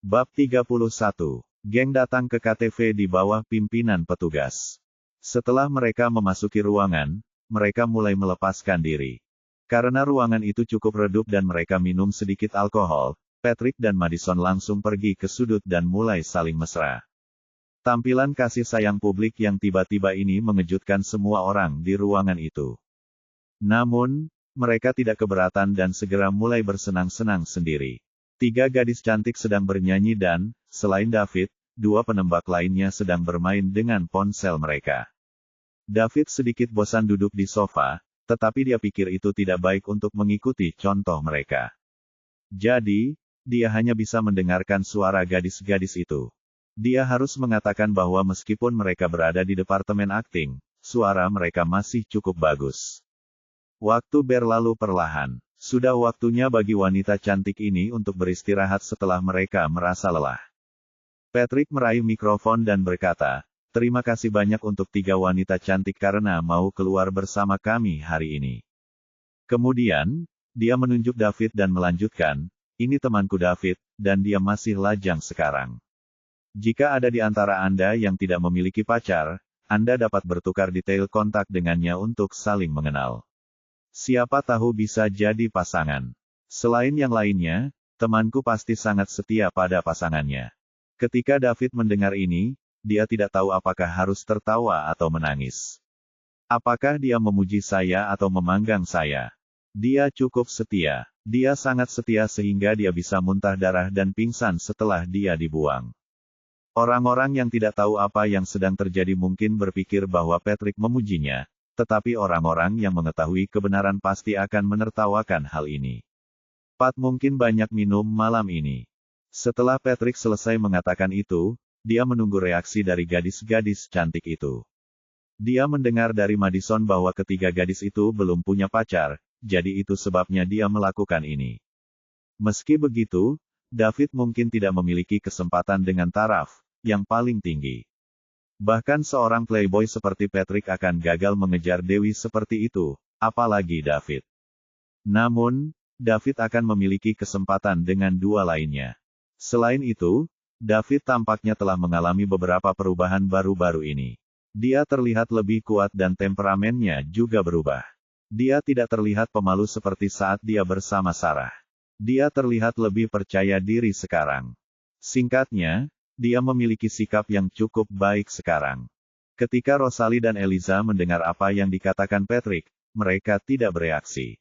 Bab 31. Geng datang ke KTV di bawah pimpinan petugas. Setelah mereka memasuki ruangan, mereka mulai melepaskan diri. Karena ruangan itu cukup redup dan mereka minum sedikit alkohol, Patrick dan Madison langsung pergi ke sudut dan mulai saling mesra. Tampilan kasih sayang publik yang tiba-tiba ini mengejutkan semua orang di ruangan itu. Namun, mereka tidak keberatan dan segera mulai bersenang-senang sendiri. 3 gadis cantik sedang bernyanyi dan, selain David, 2 penembak lainnya sedang bermain dengan ponsel mereka. David sedikit bosan duduk di sofa, tetapi dia pikir itu tidak baik untuk mengikuti contoh mereka. Jadi, dia hanya bisa mendengarkan suara gadis-gadis itu. Dia harus mengatakan bahwa meskipun mereka berada di departemen akting, suara mereka masih cukup bagus. Waktu berlalu perlahan. Sudah waktunya bagi wanita cantik ini untuk beristirahat setelah mereka merasa lelah. Patrick meraih mikrofon dan berkata, "Terima kasih banyak untuk 3 wanita cantik karena mau keluar bersama kami hari ini." Kemudian, dia menunjuk David dan melanjutkan, "Ini temanku David, dan dia masih lajang sekarang. Jika ada di antara Anda yang tidak memiliki pacar, Anda dapat bertukar detail kontak dengannya untuk saling mengenal. Siapa tahu bisa jadi pasangan. Selain yang lainnya, temanku pasti sangat setia pada pasangannya." Ketika David mendengar ini, dia tidak tahu apakah harus tertawa atau menangis. Apakah dia memuji saya atau memanggang saya? Dia cukup setia. Dia sangat setia sehingga dia bisa muntah darah dan pingsan setelah dia dibuang. Orang-orang yang tidak tahu apa yang sedang terjadi mungkin berpikir bahwa Patrick memujinya. Tetapi orang-orang yang mengetahui kebenaran pasti akan menertawakan hal ini. Pat mungkin banyak minum malam ini. Setelah Patrick selesai mengatakan itu, dia menunggu reaksi dari gadis-gadis cantik itu. Dia mendengar dari Madison bahwa ketiga gadis itu belum punya pacar, jadi itu sebabnya dia melakukan ini. Meski begitu, David mungkin tidak memiliki kesempatan dengan taraf yang paling tinggi. Bahkan seorang playboy seperti Patrick akan gagal mengejar Dewi seperti itu, apalagi David. Namun, David akan memiliki kesempatan dengan 2 lainnya. Selain itu, David tampaknya telah mengalami beberapa perubahan baru-baru ini. Dia terlihat lebih kuat dan temperamennya juga berubah. Dia tidak terlihat pemalu seperti saat dia bersama Sarah. Dia terlihat lebih percaya diri sekarang. Singkatnya, dia memiliki sikap yang cukup baik sekarang. Ketika Rosalie dan Eliza mendengar apa yang dikatakan Patrick, mereka tidak bereaksi.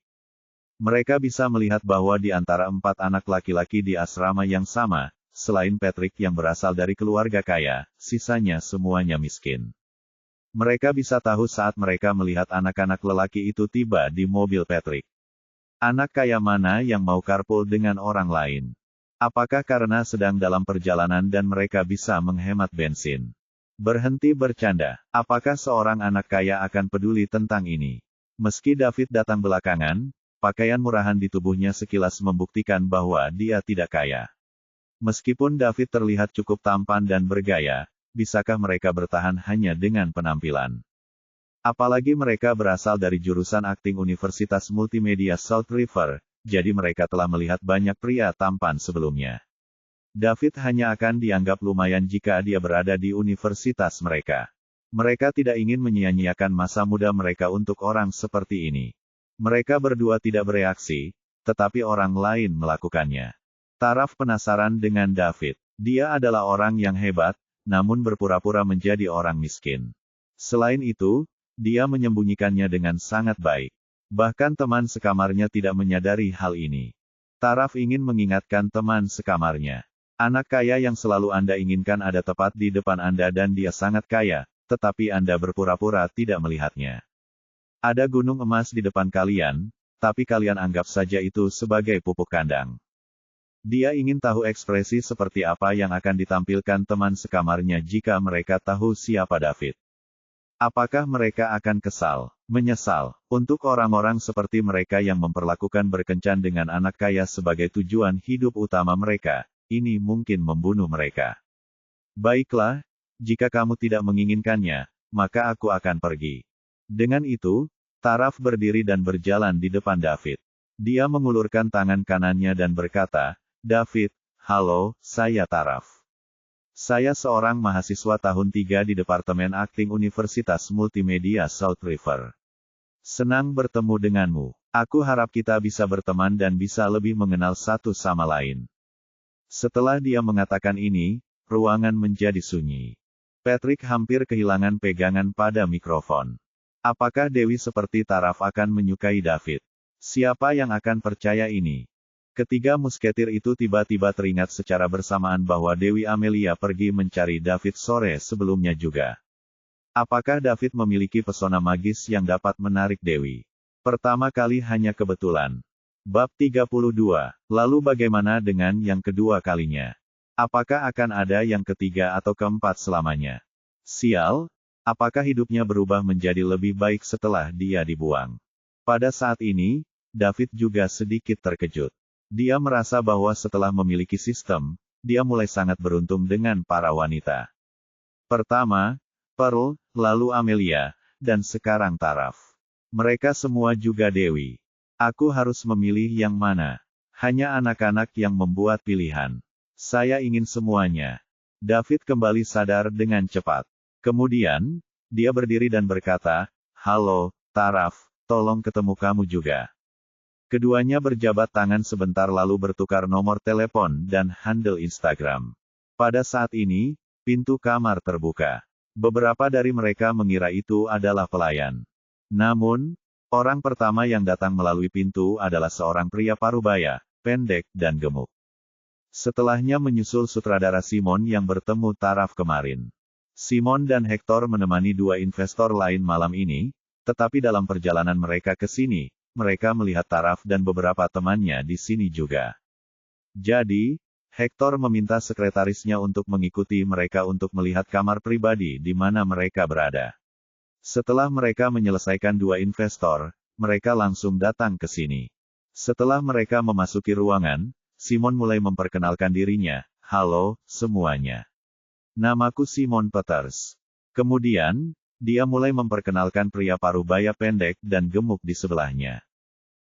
Mereka bisa melihat bahwa di antara 4 anak laki-laki di asrama yang sama, selain Patrick yang berasal dari keluarga kaya, sisanya semuanya miskin. Mereka bisa tahu saat mereka melihat anak-anak lelaki itu tiba di mobil Patrick. Anak kaya mana yang mau carpool dengan orang lain? Apakah karena sedang dalam perjalanan dan mereka bisa menghemat bensin? Berhenti bercanda. Apakah seorang anak kaya akan peduli tentang ini? Meski David datang belakangan, pakaian murahan di tubuhnya sekilas membuktikan bahwa dia tidak kaya. Meskipun David terlihat cukup tampan dan bergaya, bisakah mereka bertahan hanya dengan penampilan? Apalagi mereka berasal dari jurusan akting Universitas Multimedia South River, jadi mereka telah melihat banyak pria tampan sebelumnya. David hanya akan dianggap lumayan jika dia berada di universitas mereka. Mereka tidak ingin menyia-nyiakan masa muda mereka untuk orang seperti ini. Mereka berdua tidak bereaksi, tetapi orang lain melakukannya. Taraf penasaran dengan David. Dia adalah orang yang hebat, namun berpura-pura menjadi orang miskin. Selain itu, dia menyembunyikannya dengan sangat baik. Bahkan teman sekamarnya tidak menyadari hal ini. Taraf ingin mengingatkan teman sekamarnya. Anak kaya yang selalu Anda inginkan ada tepat di depan Anda dan dia sangat kaya, tetapi Anda berpura-pura tidak melihatnya. Ada gunung emas di depan kalian, tapi kalian anggap saja itu sebagai pupuk kandang. Dia ingin tahu ekspresi seperti apa yang akan ditampilkan teman sekamarnya jika mereka tahu siapa David. Apakah mereka akan kesal, menyesal? Untuk orang-orang seperti mereka yang memperlakukan berkencan dengan anak kaya sebagai tujuan hidup utama mereka, ini mungkin membunuh mereka. Baiklah, jika kamu tidak menginginkannya, maka aku akan pergi. Dengan itu, Taraf berdiri dan berjalan di depan David. Dia mengulurkan tangan kanannya dan berkata, "David, Halo, saya Taraf. Saya seorang mahasiswa tahun 3 di Departemen Akting Universitas Multimedia South River. Senang bertemu denganmu. Aku harap kita bisa berteman dan bisa lebih mengenal satu sama lain. Setelah dia mengatakan ini, ruangan menjadi sunyi. Patrick hampir kehilangan pegangan pada mikrofon. Apakah Dewi seperti Taraf akan menyukai David? Siapa yang akan percaya ini? Ketiga musketir itu tiba-tiba teringat secara bersamaan bahwa Dewi Amelia pergi mencari David sore sebelumnya juga. Apakah David memiliki pesona magis yang dapat menarik Dewi? Pertama kali hanya kebetulan. Bab 32. Lalu bagaimana dengan yang kedua kalinya? Apakah akan ada yang ketiga atau keempat selamanya? Sial, apakah hidupnya berubah menjadi lebih baik setelah dia dibuang? Pada saat ini, David juga sedikit terkejut. Dia merasa bahwa setelah memiliki sistem, dia mulai sangat beruntung dengan para wanita. Pertama, Pearl, lalu Amelia, dan sekarang Taraf. Mereka semua juga Dewi. Aku harus memilih yang mana. Hanya anak-anak yang membuat pilihan. Saya ingin semuanya. David kembali sadar dengan cepat. Kemudian, dia berdiri dan berkata, "Halo, Taraf, tolong ketemu kamu juga." Keduanya berjabat tangan sebentar lalu bertukar nomor telepon dan handle Instagram. Pada saat ini, pintu kamar terbuka. Beberapa dari mereka mengira itu adalah pelayan. Namun, orang pertama yang datang melalui pintu adalah seorang pria parubaya, pendek dan gemuk. Setelahnya menyusul sutradara Simon yang bertemu Taraf kemarin. Simon dan Hector menemani dua investor lain malam ini, tetapi dalam perjalanan mereka ke sini, mereka melihat Taraf dan beberapa temannya di sini juga. Jadi, Hector meminta sekretarisnya untuk mengikuti mereka untuk melihat kamar pribadi di mana mereka berada. Setelah mereka menyelesaikan dua investor, mereka langsung datang ke sini. Setelah mereka memasuki ruangan, Simon mulai memperkenalkan dirinya. "Halo, semuanya. Namaku Simon Peters." Kemudian, dia mulai memperkenalkan pria parubaya pendek dan gemuk di sebelahnya.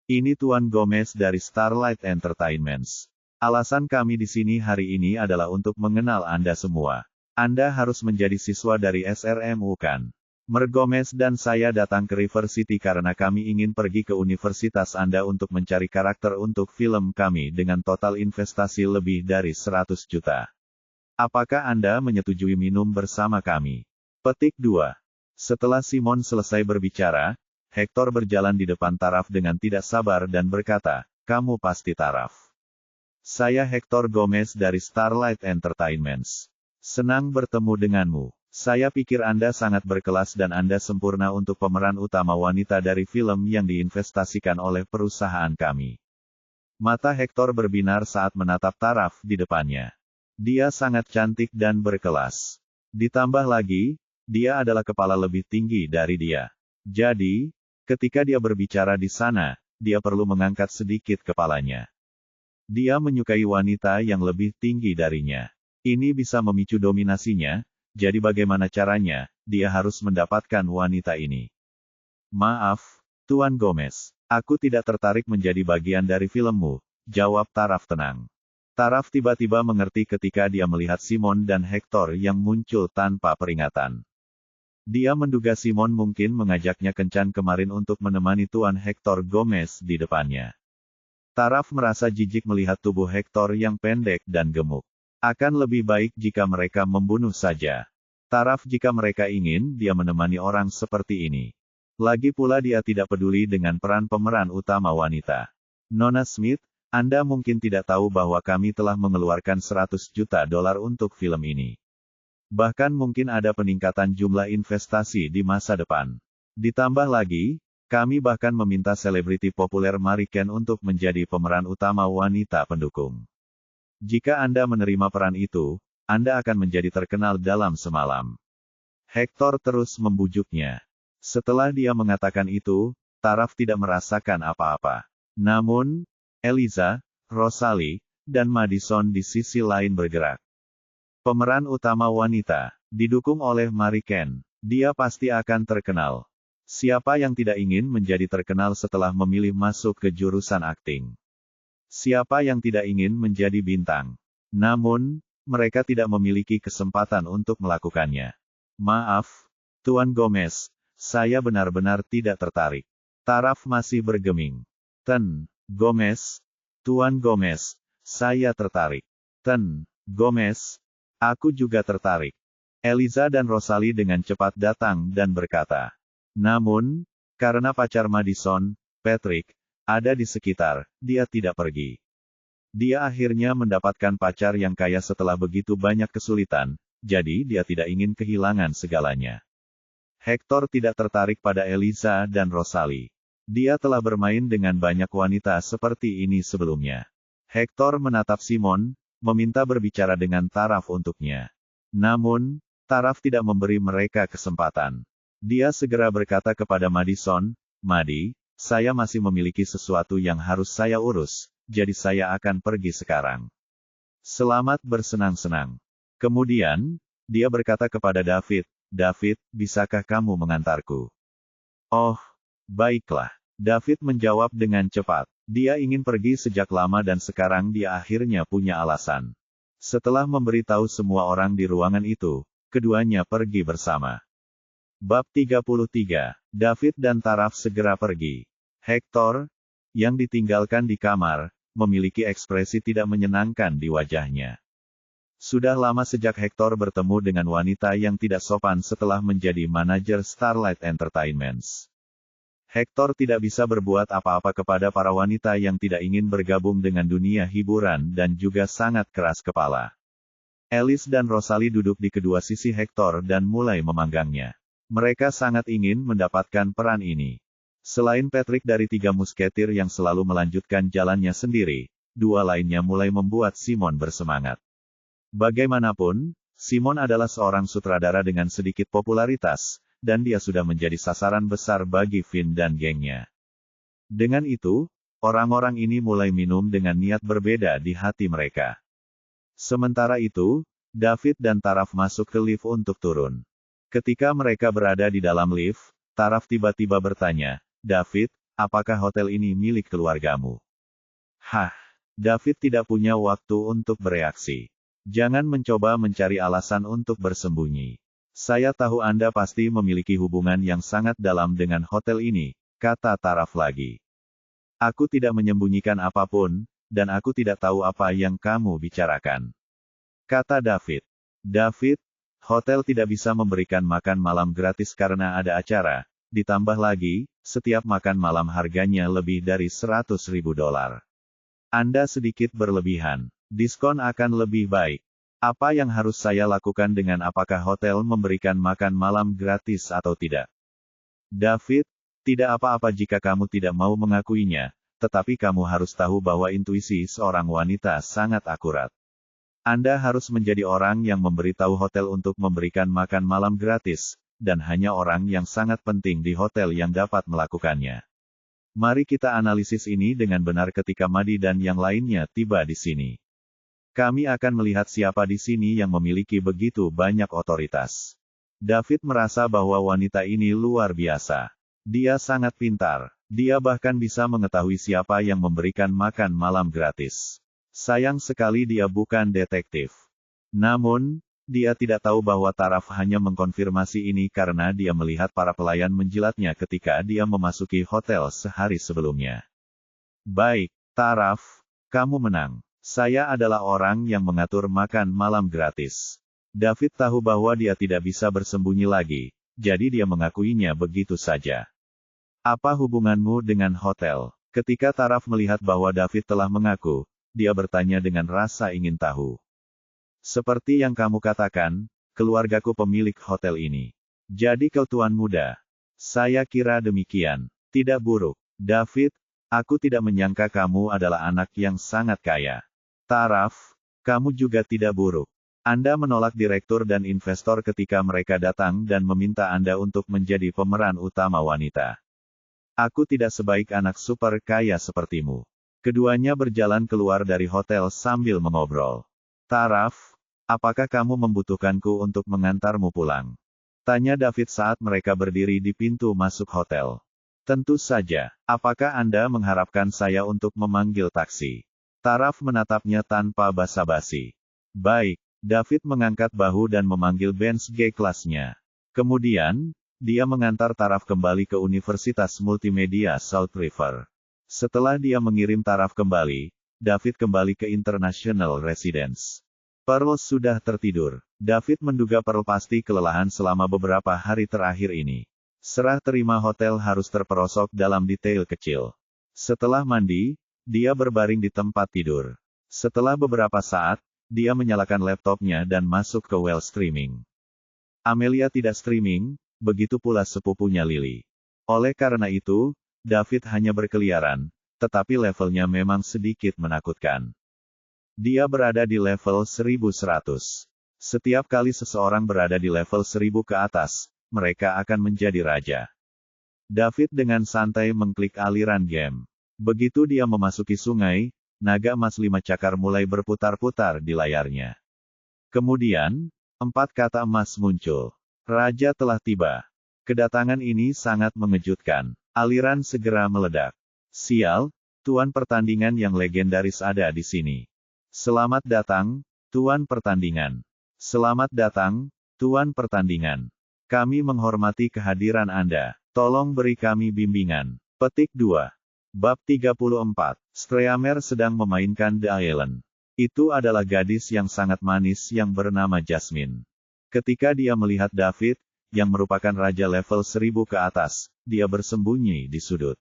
"Ini Tuan Gomez dari Starlight Entertainments. Alasan kami di sini hari ini adalah untuk mengenal Anda semua. Anda harus menjadi siswa dari SRMU kan? Mer Gomez dan saya datang ke River City karena kami ingin pergi ke universitas Anda untuk mencari karakter untuk film kami dengan total investasi lebih dari 100 juta. Apakah Anda menyetujui minum bersama kami?" Petik 2. Setelah Simon selesai berbicara, Hector berjalan di depan Taraf dengan tidak sabar dan berkata, "Kamu pasti Taraf. Saya Hector Gomez dari Starlight Entertainments. Senang bertemu denganmu. Saya pikir Anda sangat berkelas dan Anda sempurna untuk pemeran utama wanita dari film yang diinvestasikan oleh perusahaan kami." Mata Hector berbinar saat menatap Taraf di depannya. Dia sangat cantik dan berkelas. Ditambah lagi, dia adalah kepala lebih tinggi dari dia. Jadi, ketika dia berbicara di sana, dia perlu mengangkat sedikit kepalanya. Dia menyukai wanita yang lebih tinggi darinya. Ini bisa memicu dominasinya, jadi bagaimana caranya, dia harus mendapatkan wanita ini. "Maaf, Tuan Gomez. Aku tidak tertarik menjadi bagian dari filmmu," jawab Taraf tenang. Taraf tiba-tiba mengerti ketika dia melihat Simon dan Hector yang muncul tanpa peringatan. Dia menduga Simon mungkin mengajaknya kencan kemarin untuk menemani Tuan Hector Gomez di depannya. Taraf merasa jijik melihat tubuh Hector yang pendek dan gemuk. Akan lebih baik jika mereka membunuh saja. Taraf jika mereka ingin dia menemani orang seperti ini. Lagi pula dia tidak peduli dengan peran pemeran utama wanita. "Nona Smith, Anda mungkin tidak tahu bahwa kami telah mengeluarkan 100 juta dolar untuk film ini. Bahkan mungkin ada peningkatan jumlah investasi di masa depan. Ditambah lagi, kami bahkan meminta selebriti populer Mary Ken untuk menjadi pemeran utama wanita pendukung. Jika Anda menerima peran itu, Anda akan menjadi terkenal dalam semalam." Hector terus membujuknya. Setelah dia mengatakan itu, Taraf tidak merasakan apa-apa. Namun, Eliza, Rosalie, dan Madison di sisi lain bergerak. Pemeran utama wanita, didukung oleh Mary Ken. Dia pasti akan terkenal. Siapa yang tidak ingin menjadi terkenal setelah memilih masuk ke jurusan akting? Siapa yang tidak ingin menjadi bintang? Namun, mereka tidak memiliki kesempatan untuk melakukannya. Maaf, Tuan Gomez, saya benar-benar tidak tertarik. Taraf masih bergeming. Gomez, Tuan Gomez, saya tertarik. Gomez, aku juga tertarik. Eliza dan Rosalie dengan cepat datang dan berkata. Namun, karena pacar Madison, Patrick, ada di sekitar, dia tidak pergi. Dia akhirnya mendapatkan pacar yang kaya setelah begitu banyak kesulitan, jadi dia tidak ingin kehilangan segalanya. Hector tidak tertarik pada Eliza dan Rosalie. Dia telah bermain dengan banyak wanita seperti ini sebelumnya. Hector menatap Simon, meminta berbicara dengan Taraf untuknya. Namun, Taraf tidak memberi mereka kesempatan. Dia segera berkata kepada Madison, Madi, saya masih memiliki sesuatu yang harus saya urus, jadi saya akan pergi sekarang. Selamat bersenang-senang. Kemudian, dia berkata kepada David, David, bisakah kamu mengantarku? Oh, baiklah. David menjawab dengan cepat. Dia ingin pergi sejak lama dan sekarang dia akhirnya punya alasan. Setelah memberitahu semua orang di ruangan itu, keduanya pergi bersama. Bab 33. David dan Taraf segera pergi. Hector, yang ditinggalkan di kamar, memiliki ekspresi tidak menyenangkan di wajahnya. Sudah lama sejak Hector bertemu dengan wanita yang tidak sopan setelah menjadi manajer Starlight Entertainments. Hector tidak bisa berbuat apa-apa kepada para wanita yang tidak ingin bergabung dengan dunia hiburan dan juga sangat keras kepala. Alice dan Rosalie duduk di kedua sisi Hector dan mulai memanggangnya. Mereka sangat ingin mendapatkan peran ini. Selain Patrick dari 3 musketir yang selalu melanjutkan jalannya sendiri, 2 lainnya mulai membuat Simon bersemangat. Bagaimanapun, Simon adalah seorang sutradara dengan sedikit popularitas, dan dia sudah menjadi sasaran besar bagi Finn dan gengnya. Dengan itu, orang-orang ini mulai minum dengan niat berbeda di hati mereka. Sementara itu, David dan Taraf masuk ke lift untuk turun. Ketika mereka berada di dalam lift, Taraf tiba-tiba bertanya, David, apakah hotel ini milik keluargamu? David tidak punya waktu untuk bereaksi. Jangan mencoba mencari alasan untuk bersembunyi. Saya tahu Anda pasti memiliki hubungan yang sangat dalam dengan hotel ini, kata Taraf lagi. Aku tidak menyembunyikan apapun, dan aku tidak tahu apa yang kamu bicarakan. Kata David. David, hotel tidak bisa memberikan makan malam gratis karena ada acara. Ditambah lagi, setiap makan malam harganya lebih dari $100.000. Anda sedikit berlebihan. Diskon akan lebih baik. Apa yang harus saya lakukan dengan apakah hotel memberikan makan malam gratis atau tidak? David, tidak apa-apa jika kamu tidak mau mengakuinya, tetapi kamu harus tahu bahwa intuisi seorang wanita sangat akurat. Anda harus menjadi orang yang memberitahu hotel untuk memberikan makan malam gratis, dan hanya orang yang sangat penting di hotel yang dapat melakukannya. Mari kita analisis ini dengan benar ketika Madi dan yang lainnya tiba di sini. Kami akan melihat siapa di sini yang memiliki begitu banyak otoritas. David merasa bahwa wanita ini luar biasa. Dia sangat pintar. Dia bahkan bisa mengetahui siapa yang memberikan makan malam gratis. Sayang sekali dia bukan detektif. Namun, dia tidak tahu bahwa Taraf hanya mengkonfirmasi ini karena dia melihat para pelayan menjilatnya ketika dia memasuki hotel sehari sebelumnya. Baik, Taraf, kamu menang. Saya adalah orang yang mengatur makan malam gratis. David tahu bahwa dia tidak bisa bersembunyi lagi, jadi dia mengakuinya begitu saja. Apa hubunganmu dengan hotel? Ketika Taraf melihat bahwa David telah mengaku, dia bertanya dengan rasa ingin tahu. Seperti yang kamu katakan, keluargaku pemilik hotel ini. Jadi kau tuan muda. Saya kira demikian. Tidak buruk. David, aku tidak menyangka kamu adalah anak yang sangat kaya. Taraf, kamu juga tidak buruk. Anda menolak direktur dan investor ketika mereka datang dan meminta Anda untuk menjadi pemeran utama wanita. Aku tidak sebaik anak super kaya sepertimu. Keduanya berjalan keluar dari hotel sambil mengobrol. Taraf, apakah kamu membutuhkanku untuk mengantarmu pulang? Tanya David saat mereka berdiri di pintu masuk hotel. Tentu saja. Apakah Anda mengharapkan saya untuk memanggil taksi? Taraf menatapnya tanpa basa-basi. Baik, David mengangkat bahu dan memanggil bench G-kelasnya. Kemudian, dia mengantar Taraf kembali ke Universitas Multimedia South River. Setelah dia mengirim Taraf kembali, David kembali ke International Residence. Pearl sudah tertidur. David menduga Pearl pasti kelelahan selama beberapa hari terakhir ini. Serah terima hotel harus terperosok dalam detail kecil. Setelah mandi, dia berbaring di tempat tidur. Setelah beberapa saat, dia menyalakan laptopnya dan masuk ke well streaming. Amelia tidak streaming, begitu pula sepupunya Lily. Oleh karena itu, David hanya berkeliaran, tetapi levelnya memang sedikit menakutkan. Dia berada di level 1100. Setiap kali seseorang berada di level 1000 ke atas, mereka akan menjadi raja. David dengan santai mengklik aliran game. Begitu dia memasuki sungai, naga emas 5 cakar mulai berputar-putar di layarnya. Kemudian, 4 kata emas muncul. Raja telah tiba. Kedatangan ini sangat mengejutkan. Aliran segera meledak. Sial, tuan pertandingan yang legendaris ada di sini. Selamat datang, tuan pertandingan. Selamat datang, tuan pertandingan. Kami menghormati kehadiran Anda. Tolong beri kami bimbingan. Petik 2. Bab 34. Streamer sedang memainkan The Island. Itu adalah gadis yang sangat manis yang bernama Jasmine. Ketika dia melihat David, yang merupakan raja level 1000 ke atas, dia bersembunyi di sudut.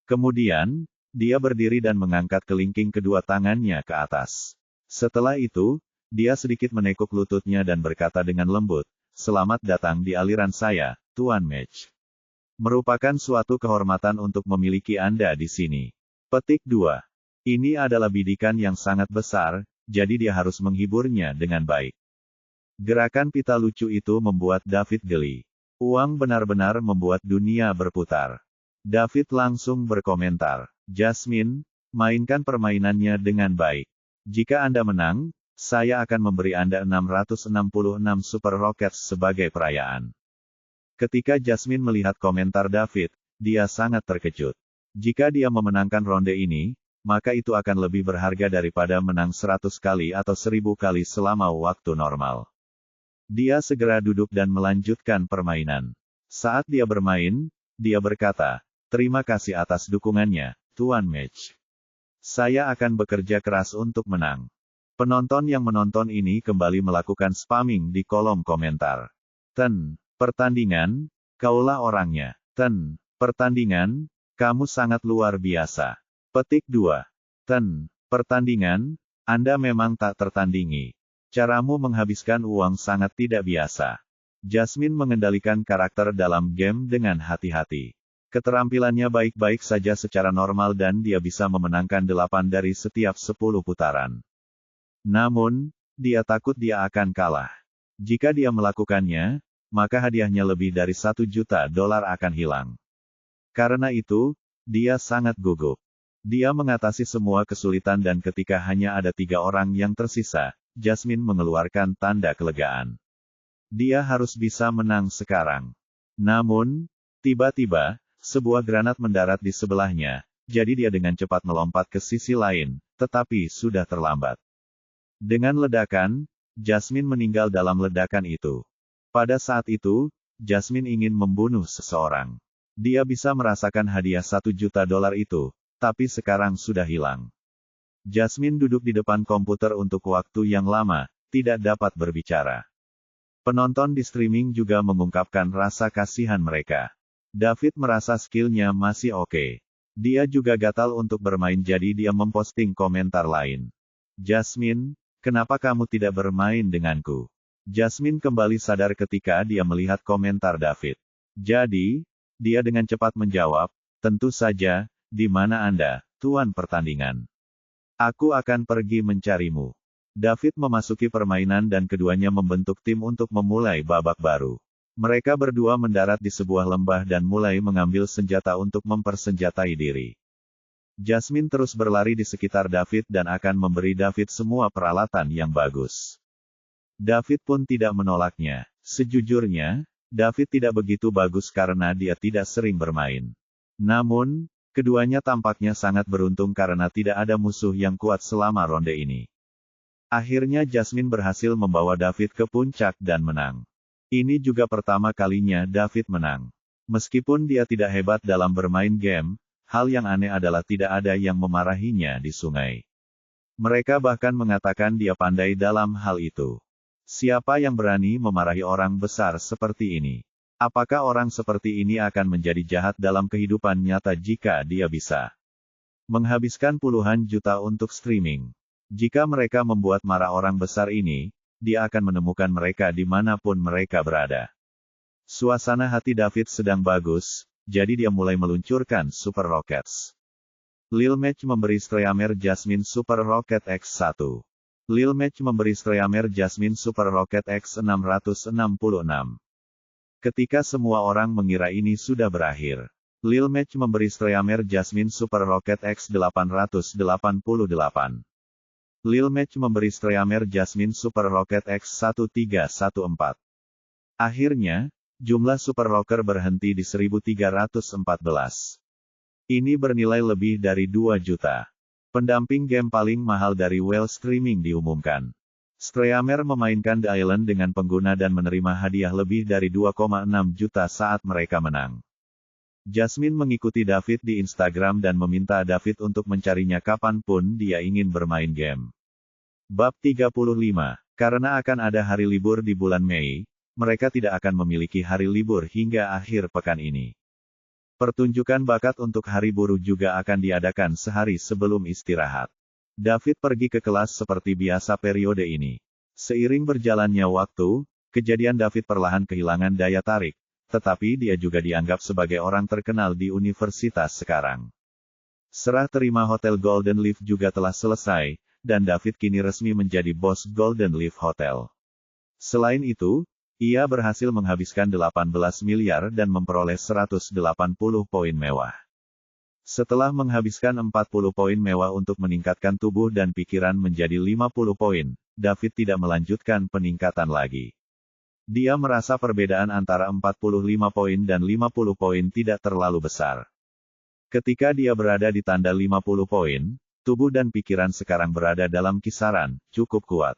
Kemudian, dia berdiri dan mengangkat kelingking kedua tangannya ke atas. Setelah itu, dia sedikit menekuk lututnya dan berkata dengan lembut, "Selamat datang di aliran saya, Tuan Mage. Merupakan suatu kehormatan untuk memiliki Anda di sini." Petik 2. Ini adalah bidikan yang sangat besar, jadi dia harus menghiburnya dengan baik. Gerakan pita lucu itu membuat David geli. Uang benar-benar membuat dunia berputar. David langsung berkomentar, "Jasmine, mainkan permainannya dengan baik. Jika Anda menang, saya akan memberi Anda 666 Super Rockets sebagai perayaan." Ketika Jasmine melihat komentar David, dia sangat terkejut. Jika dia memenangkan ronde ini, maka itu akan lebih berharga daripada menang 100 kali atau 1000 kali selama waktu normal. Dia segera duduk dan melanjutkan permainan. Saat dia bermain, dia berkata, "Terima kasih atas dukungannya, Tuan Mage. Saya akan bekerja keras untuk menang." Penonton yang menonton ini kembali melakukan spamming di kolom komentar. Pertandingan, kaulah orangnya. Pertandingan, kamu sangat luar biasa. Petik 2. Pertandingan, Anda memang tak tertandingi. Caramu menghabiskan uang sangat tidak biasa. Jasmine mengendalikan karakter dalam game dengan hati-hati. Keterampilannya baik-baik saja secara normal dan dia bisa memenangkan 8 dari setiap 10 putaran. Namun, dia takut dia akan kalah. Jika dia melakukannya, maka hadiahnya lebih dari $1 juta akan hilang. Karena itu, dia sangat gugup. Dia mengatasi semua kesulitan dan ketika hanya ada 3 orang yang tersisa, Jasmine mengeluarkan tanda kelegaan. Dia harus bisa menang sekarang. Namun, tiba-tiba, sebuah granat mendarat di sebelahnya, jadi dia dengan cepat melompat ke sisi lain, tetapi sudah terlambat. Dengan ledakan, Jasmine meninggal dalam ledakan itu. Pada saat itu, Jasmine ingin membunuh seseorang. Dia bisa merasakan hadiah $1 juta itu, tapi sekarang sudah hilang. Jasmine duduk di depan komputer untuk waktu yang lama, tidak dapat berbicara. Penonton di streaming juga mengungkapkan rasa kasihan mereka. David merasa skillnya masih oke. Dia juga gatal untuk bermain jadi dia memposting komentar lain. "Jasmine, kenapa kamu tidak bermain denganku?" Jasmine kembali sadar ketika dia melihat komentar David. Jadi, dia dengan cepat menjawab, "Tentu saja, di mana Anda, Tuan pertandingan? Aku akan pergi mencarimu." David memasuki permainan dan keduanya membentuk tim untuk memulai babak baru. Mereka berdua mendarat di sebuah lembah dan mulai mengambil senjata untuk mempersenjatai diri. Jasmine terus berlari di sekitar David dan akan memberi David semua peralatan yang bagus. David pun tidak menolaknya. Sejujurnya, David tidak begitu bagus karena dia tidak sering bermain. Namun, keduanya tampaknya sangat beruntung karena tidak ada musuh yang kuat selama ronde ini. Akhirnya Jasmine berhasil membawa David ke puncak dan menang. Ini juga pertama kalinya David menang. Meskipun dia tidak hebat dalam bermain game, hal yang aneh adalah tidak ada yang memarahinya di sungai. Mereka bahkan mengatakan dia pandai dalam hal itu. Siapa yang berani memarahi orang besar seperti ini? Apakah orang seperti ini akan menjadi jahat dalam kehidupan nyata jika dia bisa menghabiskan puluhan juta untuk streaming? Jika mereka membuat marah orang besar ini, dia akan menemukan mereka dimanapun mereka berada. Suasana hati David sedang bagus, jadi dia mulai meluncurkan Super Rockets. Lil Match memberi Streamer Jasmine Super Rocket X1. Lil Match memberi Streamer Jasmine Super Rocket X666. Ketika semua orang mengira ini sudah berakhir, Lil Match memberi Streamer Jasmine Super Rocket X888. Lil Match memberi Streamer Jasmine Super Rocket X1314. Akhirnya, jumlah Super Rocker berhenti di 1314. Ini bernilai lebih dari 2 juta. Pendamping game paling mahal dari Whale Streaming diumumkan. Streamer memainkan The Island dengan pengguna dan menerima hadiah lebih dari 2,6 juta saat mereka menang. Jasmine mengikuti David di Instagram dan meminta David untuk mencarinya kapanpun dia ingin bermain game. Bab 35. Karena akan ada hari libur di bulan Mei, mereka tidak akan memiliki hari libur hingga akhir pekan ini. Pertunjukan bakat untuk hari buruh juga akan diadakan sehari sebelum istirahat. David pergi ke kelas seperti biasa periode ini. Seiring berjalannya waktu, kejadian David perlahan kehilangan daya tarik, tetapi dia juga dianggap sebagai orang terkenal di universitas sekarang. Serah terima Hotel Golden Leaf juga telah selesai, dan David kini resmi menjadi bos Golden Leaf Hotel. Selain itu, ia berhasil menghabiskan 18 miliar dan memperoleh 180 poin mewah. Setelah menghabiskan 40 poin mewah untuk meningkatkan tubuh dan pikiran menjadi 50 poin, David tidak melanjutkan peningkatan lagi. Dia merasa perbedaan antara 45 poin dan 50 poin tidak terlalu besar. Ketika dia berada di tanda 50 poin, tubuh dan pikiran sekarang berada dalam kisaran cukup kuat.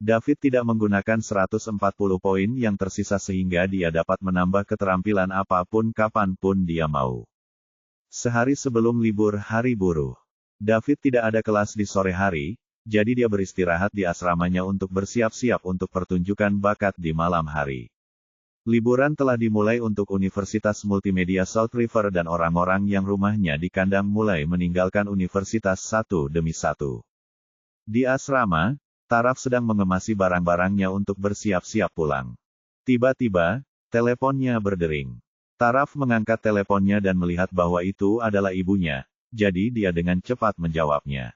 David tidak menggunakan 140 poin yang tersisa sehingga dia dapat menambah keterampilan apapun kapanpun dia mau. Sehari sebelum libur hari buruh, David tidak ada kelas di sore hari, jadi dia beristirahat di asramanya untuk bersiap-siap untuk pertunjukan bakat di malam hari. Liburan telah dimulai untuk Universitas Multimedia South River dan orang-orang yang rumahnya di kandang mulai meninggalkan universitas satu demi satu. Di asrama, Taraf sedang mengemasi barang-barangnya untuk bersiap-siap pulang. Tiba-tiba, teleponnya berdering. Taraf mengangkat teleponnya dan melihat bahwa itu adalah ibunya, jadi dia dengan cepat menjawabnya.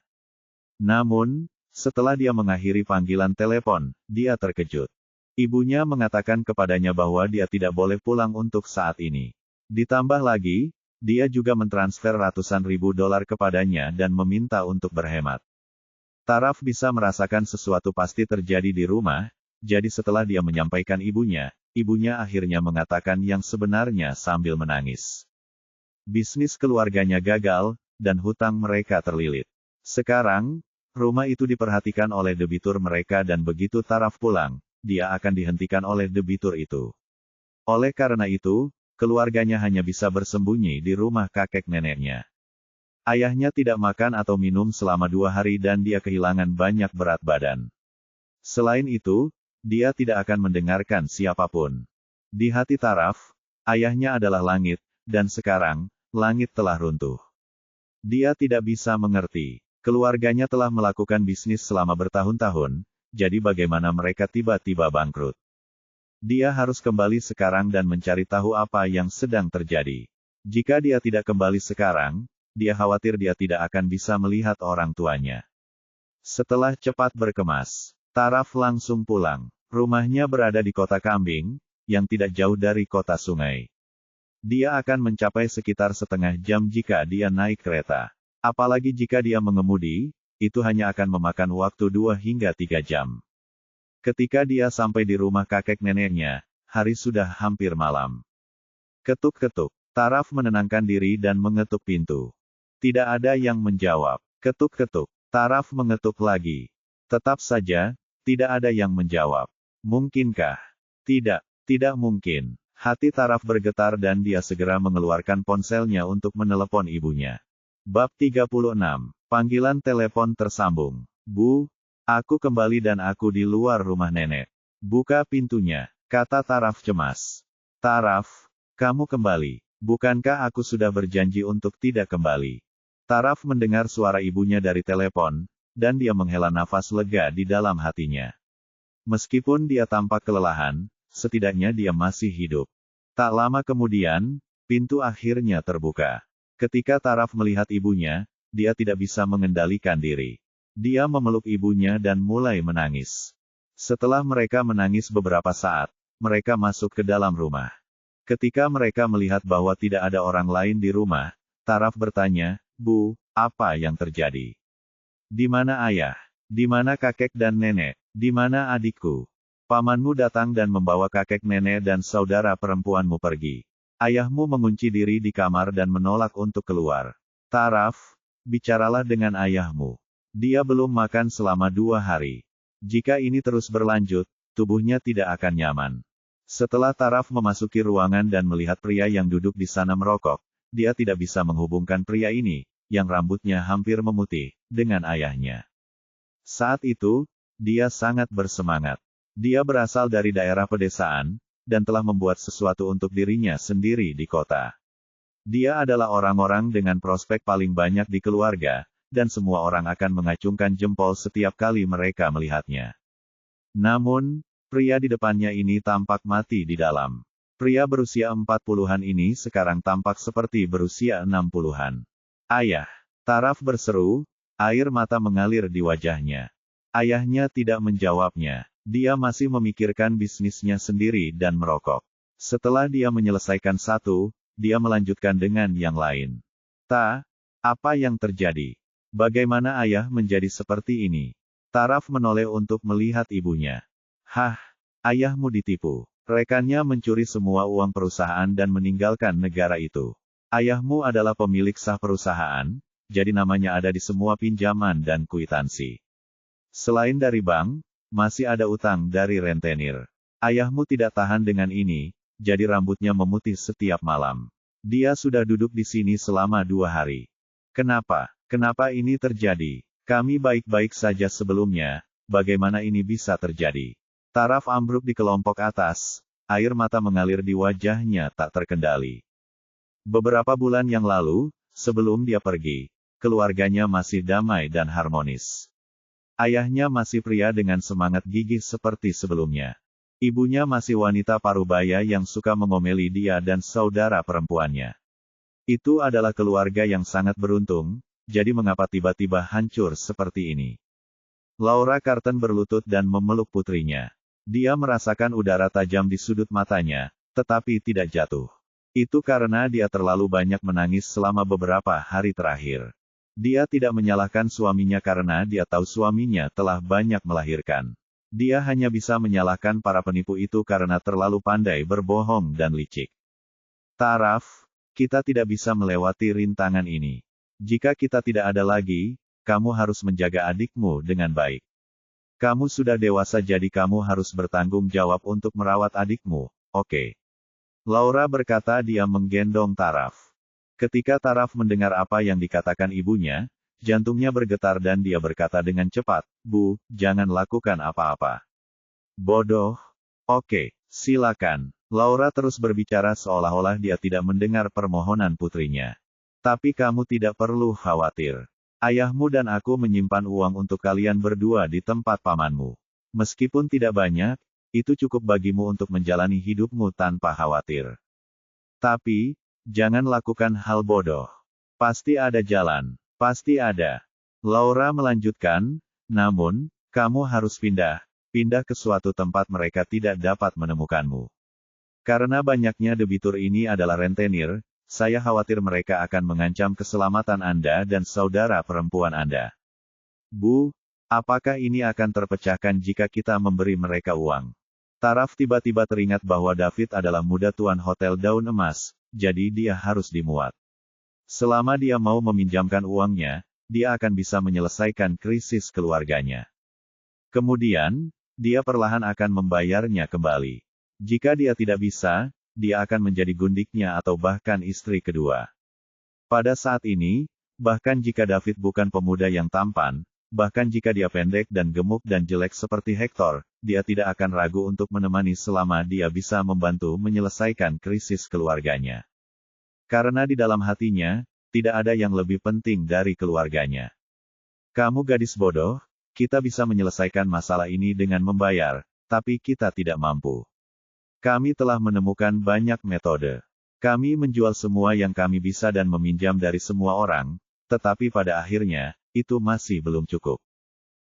Namun, setelah dia mengakhiri panggilan telepon, dia terkejut. Ibunya mengatakan kepadanya bahwa dia tidak boleh pulang untuk saat ini. Ditambah lagi, dia juga mentransfer ratusan ribu dolar kepadanya dan meminta untuk berhemat. Taraf bisa merasakan sesuatu pasti terjadi di rumah, jadi setelah dia menyampaikan ibunya akhirnya mengatakan yang sebenarnya sambil menangis. Bisnis keluarganya gagal, dan hutang mereka terlilit. Sekarang, rumah itu diperhatikan oleh debitur mereka dan begitu Taraf pulang, dia akan dihentikan oleh debitur itu. Oleh karena itu, keluarganya hanya bisa bersembunyi di rumah kakek neneknya. Ayahnya tidak makan atau minum selama 2 hari dan dia kehilangan banyak berat badan. Selain itu, dia tidak akan mendengarkan siapapun. Di hati Taraf, ayahnya adalah langit, dan sekarang, langit telah runtuh. Dia tidak bisa mengerti. Keluarganya telah melakukan bisnis selama bertahun-tahun, jadi bagaimana mereka tiba-tiba bangkrut. Dia harus kembali sekarang dan mencari tahu apa yang sedang terjadi. Jika dia tidak kembali sekarang, dia khawatir dia tidak akan bisa melihat orang tuanya. Setelah cepat berkemas, Taraf langsung pulang. Rumahnya berada di kota Kambing, yang tidak jauh dari kota sungai. Dia akan mencapai sekitar setengah jam jika dia naik kereta. Apalagi jika dia mengemudi, itu hanya akan memakan waktu 2 hingga 3 jam. Ketika dia sampai di rumah kakek neneknya, hari sudah hampir malam. Ketuk-ketuk. Taraf menenangkan diri dan mengetuk pintu. Tidak ada yang menjawab. Ketuk-ketuk. Taraf mengetuk lagi. Tetap saja, tidak ada yang menjawab. Mungkinkah? Tidak, tidak mungkin. Hati Taraf bergetar dan dia segera mengeluarkan ponselnya untuk menelepon ibunya. Bab 36. Panggilan telepon tersambung. Bu, aku kembali dan aku di luar rumah nenek. Buka pintunya, kata Taraf cemas. Taraf, kamu kembali. Bukankah aku sudah berjanji untuk tidak kembali? Taraf mendengar suara ibunya dari telepon, dan dia menghela nafas lega di dalam hatinya. Meskipun dia tampak kelelahan, setidaknya dia masih hidup. Tak lama kemudian, pintu akhirnya terbuka. Ketika Taraf melihat ibunya, dia tidak bisa mengendalikan diri. Dia memeluk ibunya dan mulai menangis. Setelah mereka menangis beberapa saat, mereka masuk ke dalam rumah. Ketika mereka melihat bahwa tidak ada orang lain di rumah, Taraf bertanya, Bu, apa yang terjadi? Di mana ayah? Di mana kakek dan nenek? Di mana adikku? Pamanmu datang dan membawa kakek nenek dan saudara perempuanmu pergi. Ayahmu mengunci diri di kamar dan menolak untuk keluar. Taraf, bicaralah dengan ayahmu. Dia belum makan selama 2 hari. Jika ini terus berlanjut, tubuhnya tidak akan nyaman. Setelah Taraf memasuki ruangan dan melihat pria yang duduk di sana merokok, dia tidak bisa menghubungkan pria ini, yang rambutnya hampir memutih, dengan ayahnya. Saat itu, dia sangat bersemangat. Dia berasal dari daerah pedesaan, dan telah membuat sesuatu untuk dirinya sendiri di kota. Dia adalah orang-orang dengan prospek paling banyak di keluarga, dan semua orang akan mengacungkan jempol setiap kali mereka melihatnya. Namun, pria di depannya ini tampak mati di dalam. Pria berusia 40-an ini sekarang tampak seperti berusia 60-an. Ayah! Taraf berseru, air mata mengalir di wajahnya. Ayahnya tidak menjawabnya. Dia masih memikirkan bisnisnya sendiri dan merokok. Setelah dia menyelesaikan satu, dia melanjutkan dengan yang lain. Apa yang terjadi? Bagaimana ayah menjadi seperti ini? Taraf menoleh untuk melihat ibunya. Ayahmu ditipu. Rekannya mencuri semua uang perusahaan dan meninggalkan negara itu. Ayahmu adalah pemilik sah perusahaan, jadi namanya ada di semua pinjaman dan kwitansi. Selain dari bank, masih ada utang dari rentenir. Ayahmu tidak tahan dengan ini, jadi rambutnya memutih setiap malam. Dia sudah duduk di sini selama 2 hari. Kenapa? Kenapa ini terjadi? Kami baik-baik saja sebelumnya, bagaimana ini bisa terjadi? Taraf ambruk di kelompok atas, air mata mengalir di wajahnya tak terkendali. Beberapa bulan yang lalu, sebelum dia pergi, keluarganya masih damai dan harmonis. Ayahnya masih pria dengan semangat gigih seperti sebelumnya. Ibunya masih wanita parubaya yang suka mengomeli dia dan saudara perempuannya. Itu adalah keluarga yang sangat beruntung, jadi mengapa tiba-tiba hancur seperti ini? Laura Carton berlutut dan memeluk putrinya. Dia merasakan udara tajam di sudut matanya, tetapi tidak jatuh. Itu karena dia terlalu banyak menangis selama beberapa hari terakhir. Dia tidak menyalahkan suaminya karena dia tahu suaminya telah banyak melahirkan. Dia hanya bisa menyalahkan para penipu itu karena terlalu pandai berbohong dan licik. Taraf, kita tidak bisa melewati rintangan ini. Jika kita tidak ada lagi, kamu harus menjaga adikmu dengan baik. Kamu sudah dewasa jadi kamu harus bertanggung jawab untuk merawat adikmu, oke? Laura berkata dia menggendong Taraf. Ketika Taraf mendengar apa yang dikatakan ibunya, jantungnya bergetar dan dia berkata dengan cepat, Bu, jangan lakukan apa-apa. Bodoh. Oke, silakan. Laura terus berbicara seolah-olah dia tidak mendengar permohonan putrinya. Tapi kamu tidak perlu khawatir. Ayahmu dan aku menyimpan uang untuk kalian berdua di tempat pamanmu. Meskipun tidak banyak, itu cukup bagimu untuk menjalani hidupmu tanpa khawatir. Tapi, jangan lakukan hal bodoh. Pasti ada jalan. Pasti ada. Laura melanjutkan, namun, kamu harus pindah ke suatu tempat mereka tidak dapat menemukanmu. Karena banyaknya debitur ini adalah rentenir, saya khawatir mereka akan mengancam keselamatan Anda dan saudara perempuan Anda. Bu, apakah ini akan terpecahkan jika kita memberi mereka uang? Taraf tiba-tiba teringat bahwa David adalah muda tuan hotel Daun Emas, jadi dia harus dimuat. Selama dia mau meminjamkan uangnya, dia akan bisa menyelesaikan krisis keluarganya. Kemudian, dia perlahan akan membayarnya kembali. Jika dia tidak bisa, dia akan menjadi gundiknya atau bahkan istri kedua. Pada saat ini, bahkan jika David bukan pemuda yang tampan, bahkan jika dia pendek dan gemuk dan jelek seperti Hector, dia tidak akan ragu untuk menemani selama dia bisa membantu menyelesaikan krisis keluarganya. Karena di dalam hatinya, tidak ada yang lebih penting dari keluarganya. Kamu gadis bodoh, kita bisa menyelesaikan masalah ini dengan membayar, tapi kita tidak mampu. Kami telah menemukan banyak metode. Kami menjual semua yang kami bisa dan meminjam dari semua orang, tetapi pada akhirnya, itu masih belum cukup.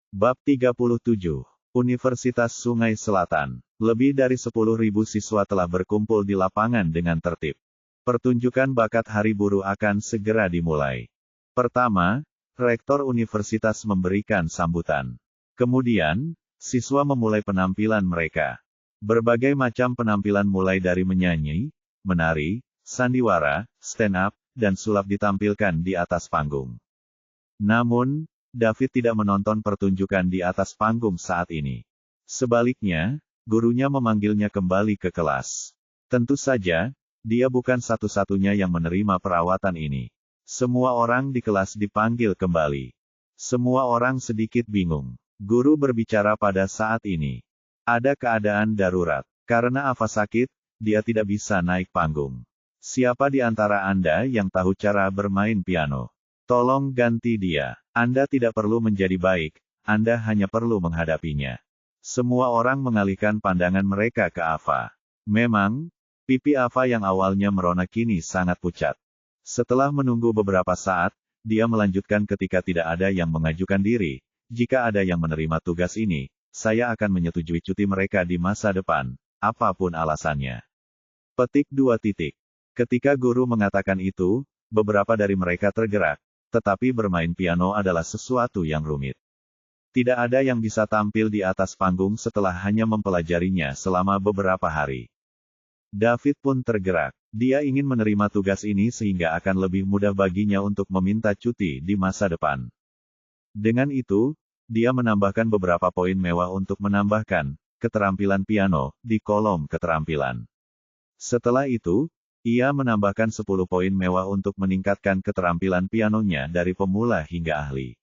Bab 37. Universitas Sungai Selatan. Lebih dari 10.000 siswa telah berkumpul di lapangan dengan tertib. Pertunjukan bakat hari buruh akan segera dimulai. Pertama, Rektor Universitas memberikan sambutan. Kemudian, siswa memulai penampilan mereka. Berbagai macam penampilan mulai dari menyanyi, menari, sandiwara, stand up, dan sulap ditampilkan di atas panggung. Namun, David tidak menonton pertunjukan di atas panggung saat ini. Sebaliknya, gurunya memanggilnya kembali ke kelas. Tentu saja, dia bukan satu-satunya yang menerima perawatan ini. Semua orang di kelas dipanggil kembali. Semua orang sedikit bingung. Guru berbicara pada saat ini. Ada keadaan darurat. Karena Ava sakit, dia tidak bisa naik panggung. Siapa di antara Anda yang tahu cara bermain piano? Tolong ganti dia. Anda tidak perlu menjadi baik, Anda hanya perlu menghadapinya. Semua orang mengalihkan pandangan mereka ke Ava. Memang, pipi Ava yang awalnya merona kini sangat pucat. Setelah menunggu beberapa saat, dia melanjutkan ketika tidak ada yang mengajukan diri. Jika ada yang menerima tugas ini, saya akan menyetujui cuti mereka di masa depan, apapun alasannya. Petik 2. Ketika guru mengatakan itu, beberapa dari mereka tergerak, tetapi bermain piano adalah sesuatu yang rumit. Tidak ada yang bisa tampil di atas panggung setelah hanya mempelajarinya selama beberapa hari. David pun tergerak. Dia ingin menerima tugas ini sehingga akan lebih mudah baginya untuk meminta cuti di masa depan. Dengan itu, dia menambahkan beberapa poin mewah untuk menambahkan keterampilan piano di kolom keterampilan. Setelah itu, ia menambahkan 10 poin mewah untuk meningkatkan keterampilan pianonya dari pemula hingga ahli.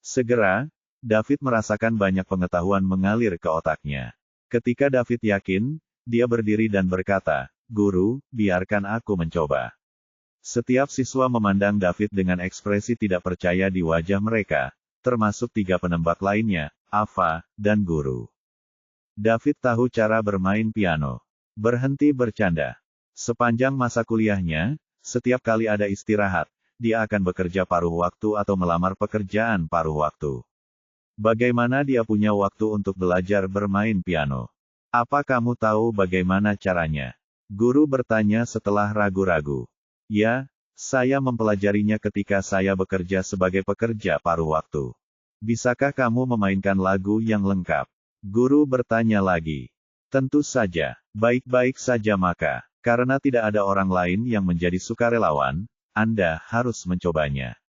Segera, David merasakan banyak pengetahuan mengalir ke otaknya. Ketika David yakin, dia berdiri dan berkata, "Guru, biarkan aku mencoba." Setiap siswa memandang David dengan ekspresi tidak percaya di wajah mereka, termasuk 3 penembak lainnya, Ava, dan guru. David tahu cara bermain piano. Berhenti bercanda. Sepanjang masa kuliahnya, setiap kali ada istirahat, dia akan bekerja paruh waktu atau melamar pekerjaan paruh waktu. Bagaimana dia punya waktu untuk belajar bermain piano? Apa kamu tahu bagaimana caranya? Guru bertanya setelah ragu-ragu. Ya, saya mempelajarinya ketika saya bekerja sebagai pekerja paruh waktu. Bisakah kamu memainkan lagu yang lengkap? Guru bertanya lagi. Tentu saja, baik-baik saja maka. Karena tidak ada orang lain yang menjadi sukarelawan, Anda harus mencobanya.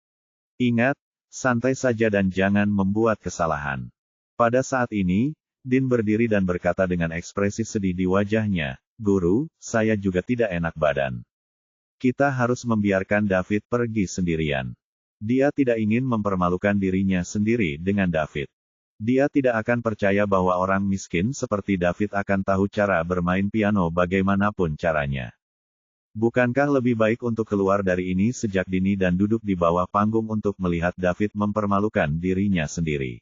Ingat, santai saja dan jangan membuat kesalahan. Pada saat ini, Dean berdiri dan berkata dengan ekspresi sedih di wajahnya, "Guru, saya juga tidak enak badan. Kita harus membiarkan David pergi sendirian. Dia tidak ingin mempermalukan dirinya sendiri dengan David. Dia tidak akan percaya bahwa orang miskin seperti David akan tahu cara bermain piano bagaimanapun caranya. Bukankah lebih baik untuk keluar dari ini sejak dini dan duduk di bawah panggung untuk melihat David mempermalukan dirinya sendiri?"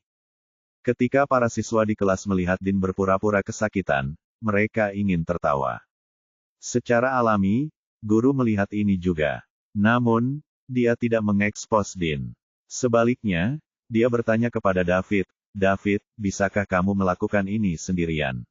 Ketika para siswa di kelas melihat Dean berpura-pura kesakitan, mereka ingin tertawa. Secara alami, guru melihat ini juga. Namun, dia tidak mengekspos Dean. Sebaliknya, dia bertanya kepada David, "David, bisakah kamu melakukan ini sendirian?"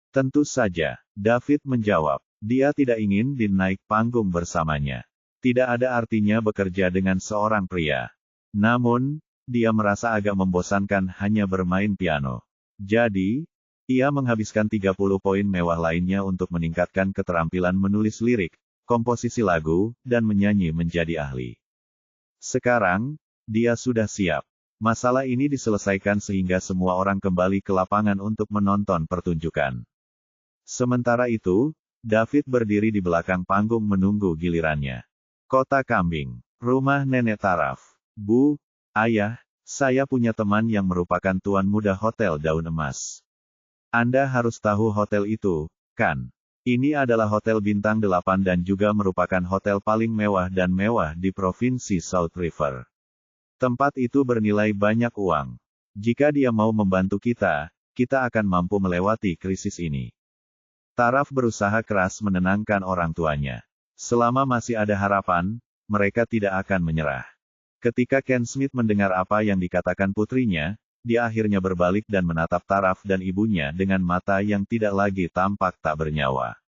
Tentu saja, David menjawab. Dia tidak ingin Dean naik panggung bersamanya. Tidak ada artinya bekerja dengan seorang pria. Namun, dia merasa agak membosankan hanya bermain piano. Jadi, ia menghabiskan 30 poin mewah lainnya untuk meningkatkan keterampilan menulis lirik, komposisi lagu, dan menyanyi menjadi ahli. Sekarang, dia sudah siap. Masalah ini diselesaikan sehingga semua orang kembali ke lapangan untuk menonton pertunjukan. Sementara itu, David berdiri di belakang panggung menunggu gilirannya. Kota Kambing, rumah Nenek Taraf. Bu, Ayah, saya punya teman yang merupakan tuan muda Hotel Daun Emas. Anda harus tahu hotel itu, kan? Ini adalah hotel bintang 8 dan juga merupakan hotel paling mewah dan mewah di Provinsi South River. Tempat itu bernilai banyak uang. Jika dia mau membantu kita, kita akan mampu melewati krisis ini. Taraf berusaha keras menenangkan orang tuanya. Selama masih ada harapan, mereka tidak akan menyerah. Ketika Ken Smith mendengar apa yang dikatakan putrinya, dia akhirnya berbalik dan menatap Taraf dan ibunya dengan mata yang tidak lagi tampak tak bernyawa.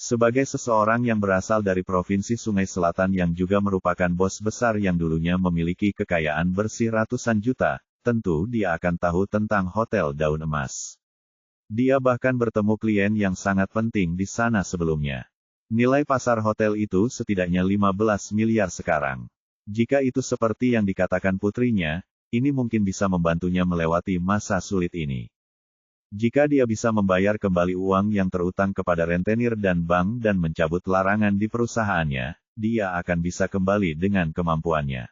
Sebagai seseorang yang berasal dari Provinsi Sungai Selatan yang juga merupakan bos besar yang dulunya memiliki kekayaan bersih ratusan juta, tentu dia akan tahu tentang Hotel Daun Emas. Dia bahkan bertemu klien yang sangat penting di sana sebelumnya. Nilai pasar hotel itu setidaknya 15 miliar sekarang. Jika itu seperti yang dikatakan putrinya, ini mungkin bisa membantunya melewati masa sulit ini. Jika dia bisa membayar kembali uang yang terutang kepada rentenir dan bank dan mencabut larangan di perusahaannya, dia akan bisa kembali dengan kemampuannya.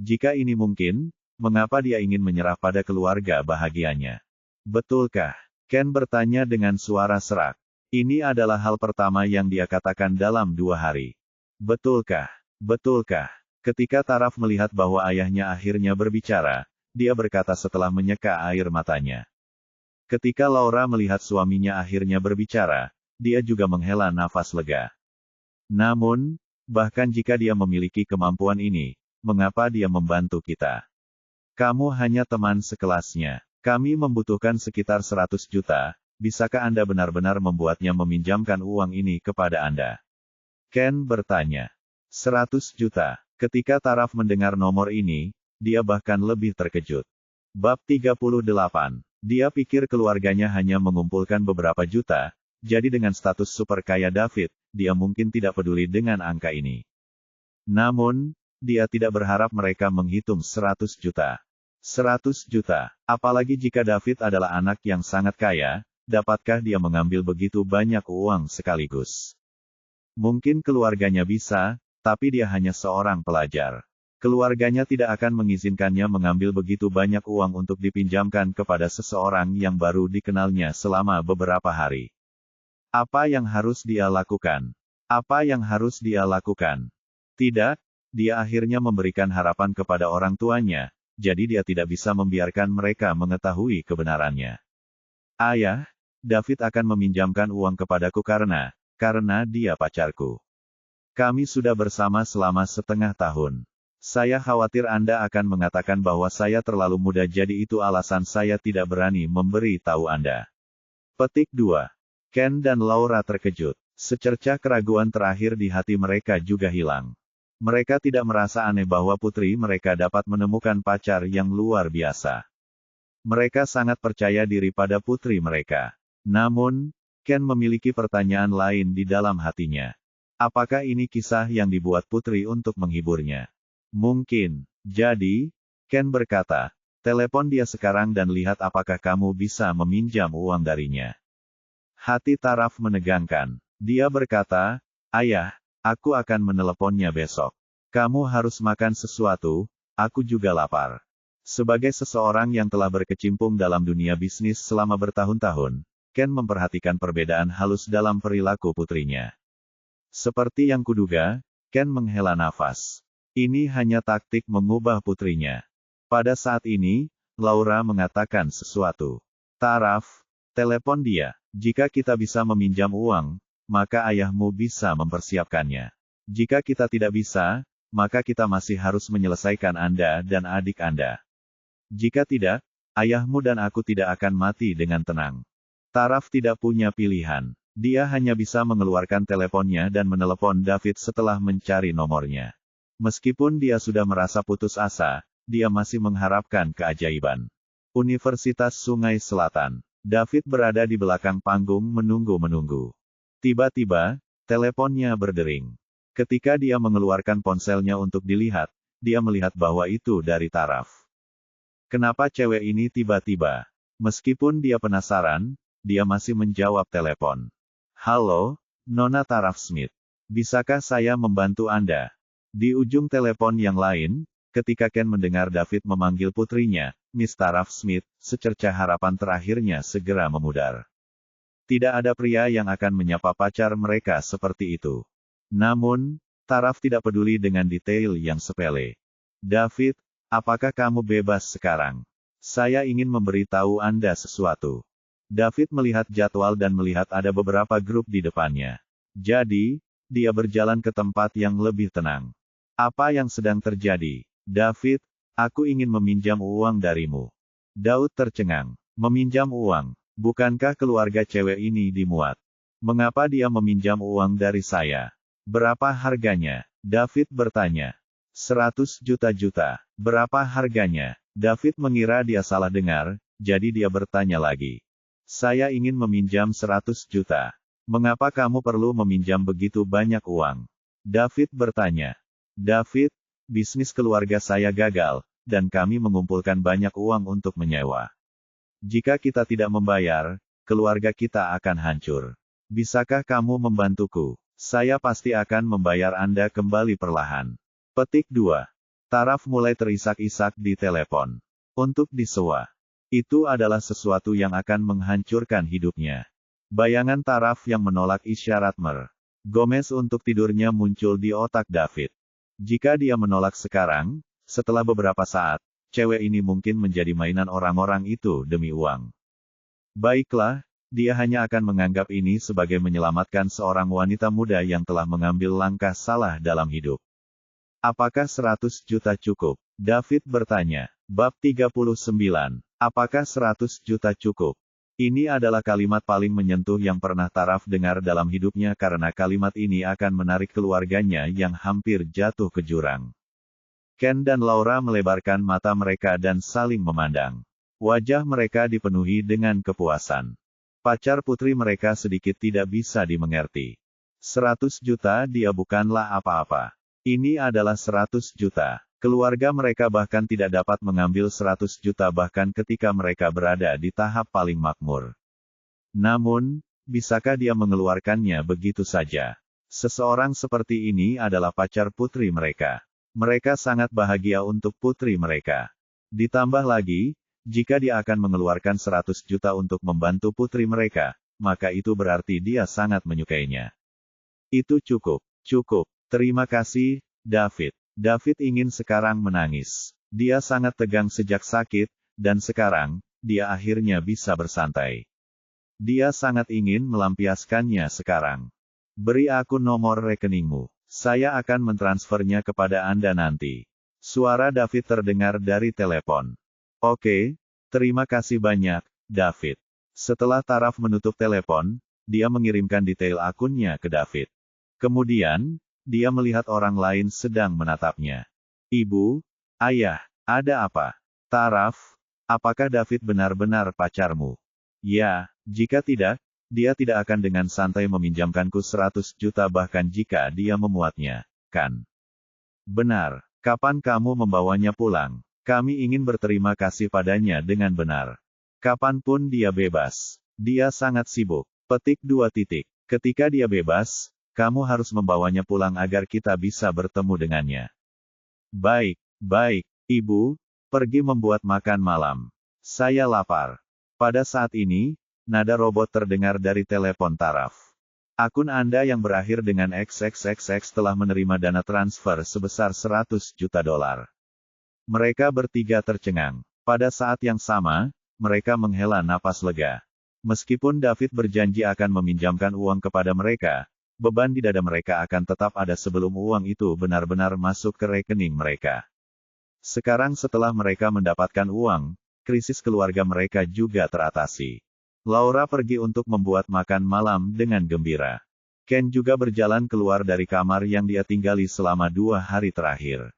Jika ini mungkin, mengapa dia ingin menyerah pada keluarga bahagianya? Betulkah? Ken bertanya dengan suara serak. Ini adalah hal pertama yang dia katakan dalam 2 hari. Betulkah? Betulkah? Ketika Taraf melihat bahwa ayahnya akhirnya berbicara, dia berkata setelah menyeka air matanya. Ketika Laura melihat suaminya akhirnya berbicara, dia juga menghela nafas lega. Namun, bahkan jika dia memiliki kemampuan ini, mengapa dia membantu kita? Kamu hanya teman sekelasnya. Kami membutuhkan sekitar 100 juta, bisakah Anda benar-benar membuatnya meminjamkan uang ini kepada Anda? Ken bertanya. 100 juta. Ketika Taraf mendengar nomor ini, dia bahkan lebih terkejut. Bab 38. Dia pikir keluarganya hanya mengumpulkan beberapa juta, jadi dengan status super kaya David, dia mungkin tidak peduli dengan angka ini. Namun, dia tidak berharap mereka menghitung 100 juta. 100 juta. Apalagi jika David adalah anak yang sangat kaya, dapatkah dia mengambil begitu banyak uang sekaligus? Mungkin keluarganya bisa, tapi dia hanya seorang pelajar. Keluarganya tidak akan mengizinkannya mengambil begitu banyak uang untuk dipinjamkan kepada seseorang yang baru dikenalnya selama beberapa hari. Apa yang harus dia lakukan? Apa yang harus dia lakukan? Tidak, dia akhirnya memberikan harapan kepada orang tuanya, jadi dia tidak bisa membiarkan mereka mengetahui kebenarannya. Ayah, David akan meminjamkan uang kepadaku karena dia pacarku. Kami sudah bersama selama setengah tahun. Saya khawatir Anda akan mengatakan bahwa saya terlalu muda jadi itu alasan saya tidak berani memberi tahu Anda. Petik 2. Ken dan Laura terkejut. Secercah keraguan terakhir di hati mereka juga hilang. Mereka tidak merasa aneh bahwa putri mereka dapat menemukan pacar yang luar biasa. Mereka sangat percaya diri pada putri mereka. Namun, Ken memiliki pertanyaan lain di dalam hatinya. Apakah ini kisah yang dibuat putri untuk menghiburnya? Mungkin. Jadi, Ken berkata, telepon dia sekarang dan lihat apakah kamu bisa meminjam uang darinya. Hati Taraf menegangkan. Dia berkata, Ayah, aku akan meneleponnya besok. Kamu harus makan sesuatu, aku juga lapar. Sebagai seseorang yang telah berkecimpung dalam dunia bisnis selama bertahun-tahun, Ken memperhatikan perbedaan halus dalam perilaku putrinya. Seperti yang kuduga, Ken menghela nafas. Ini hanya taktik mengubah putrinya. Pada saat ini, Laura mengatakan sesuatu. Taraf, telepon dia. Jika kita bisa meminjam uang, maka ayahmu bisa mempersiapkannya. Jika kita tidak bisa, maka kita masih harus menyelesaikan Anda dan adik Anda. Jika tidak, ayahmu dan aku tidak akan mati dengan tenang. Taraf tidak punya pilihan. Dia hanya bisa mengeluarkan teleponnya dan menelepon David setelah mencari nomornya. Meskipun dia sudah merasa putus asa, dia masih mengharapkan keajaiban. Universitas Sungai Selatan. David berada di belakang panggung menunggu-menunggu. Tiba-tiba, teleponnya berdering. Ketika dia mengeluarkan ponselnya untuk dilihat, dia melihat bahwa itu dari Taraf. Kenapa cewek ini tiba-tiba? Meskipun dia penasaran, dia masih menjawab telepon. Halo, Nona Taraf Smith. Bisakah saya membantu Anda? Di ujung telepon yang lain, ketika Ken mendengar David memanggil putrinya, Miss Taraf Smith, secercah harapan terakhirnya segera memudar. Tidak ada pria yang akan menyapa pacar mereka seperti itu. Namun, Taraf tidak peduli dengan detail yang sepele. David, apakah kamu bebas sekarang? Saya ingin memberitahu Anda sesuatu. David melihat jadwal dan melihat ada beberapa grup di depannya. Jadi, dia berjalan ke tempat yang lebih tenang. Apa yang sedang terjadi? David, aku ingin meminjam uang darimu. Daud tercengang. Meminjam uang? Bukankah keluarga cewek ini dimuat? Mengapa dia meminjam uang dari saya? Berapa harganya? David bertanya. 100 juta. Berapa harganya? David mengira dia salah dengar, jadi dia bertanya lagi. Saya ingin meminjam 100 juta. Mengapa kamu perlu meminjam begitu banyak uang? David bertanya. David, bisnis keluarga saya gagal, dan kami mengumpulkan banyak uang untuk menyewa. Jika kita tidak membayar, keluarga kita akan hancur. Bisakah kamu membantuku? Saya pasti akan membayar Anda kembali perlahan. Petik 2. Taraf mulai terisak-isak di telepon. Untuk disewa. Itu adalah sesuatu yang akan menghancurkan hidupnya. Bayangan Taraf yang menolak isyarat Gomez untuk tidurnya muncul di otak David. Jika dia menolak sekarang, setelah beberapa saat, cewek ini mungkin menjadi mainan orang-orang itu demi uang. Baiklah, dia hanya akan menganggap ini sebagai menyelamatkan seorang wanita muda yang telah mengambil langkah salah dalam hidup. Apakah 100 juta cukup? David bertanya. Bab 39. Apakah 100 juta cukup? Ini adalah kalimat paling menyentuh yang pernah Taraf dengar dalam hidupnya karena kalimat ini akan menarik keluarganya yang hampir jatuh ke jurang. Ken dan Laura melebarkan mata mereka dan saling memandang. Wajah mereka dipenuhi dengan kepuasan. Pacar putri mereka sedikit tidak bisa dimengerti. 100 juta dia bukanlah apa-apa. Ini adalah 100 juta. Keluarga mereka bahkan tidak dapat mengambil 100 juta bahkan ketika mereka berada di tahap paling makmur. Namun, bisakah dia mengeluarkannya begitu saja? Seseorang seperti ini adalah pacar putri mereka. Mereka sangat bahagia untuk putri mereka. Ditambah lagi, jika dia akan mengeluarkan 100 juta untuk membantu putri mereka, maka itu berarti dia sangat menyukainya. Itu cukup. Cukup. Terima kasih, David. David ingin sekarang menangis. Dia sangat tegang sejak sakit, dan sekarang, dia akhirnya bisa bersantai. Dia sangat ingin melampiaskannya sekarang. Beri aku nomor rekeningmu. Saya akan mentransfernya kepada Anda nanti. Suara David terdengar dari telepon. Oke, terima kasih banyak, David. Setelah Taraf menutup telepon, dia mengirimkan detail akunnya ke David. Kemudian, dia melihat orang lain sedang menatapnya. Ibu, ayah, ada apa? Taraf, apakah David benar-benar pacarmu? Ya, jika tidak, dia tidak akan dengan santai meminjamkanku 100 juta bahkan jika dia memuatnya, kan? Benar, kapan kamu membawanya pulang? Kami ingin berterima kasih padanya dengan benar. Kapanpun dia bebas. Dia sangat sibuk. Petik 2 titik. Ketika dia bebas, kamu harus membawanya pulang agar kita bisa bertemu dengannya. Baik, Ibu, pergi membuat makan malam. Saya lapar. Pada saat ini, nada robot terdengar dari telepon Taraf. Akun Anda yang berakhir dengan XXXX telah menerima dana transfer sebesar 100 juta dolar. Mereka bertiga tercengang. Pada saat yang sama, mereka menghela napas lega. Meskipun David berjanji akan meminjamkan uang kepada mereka, beban di dada mereka akan tetap ada sebelum uang itu benar-benar masuk ke rekening mereka. Sekarang setelah mereka mendapatkan uang, krisis keluarga mereka juga teratasi. Laura pergi untuk membuat makan malam dengan gembira. Ken juga berjalan keluar dari kamar yang dia tinggali selama 2 hari terakhir.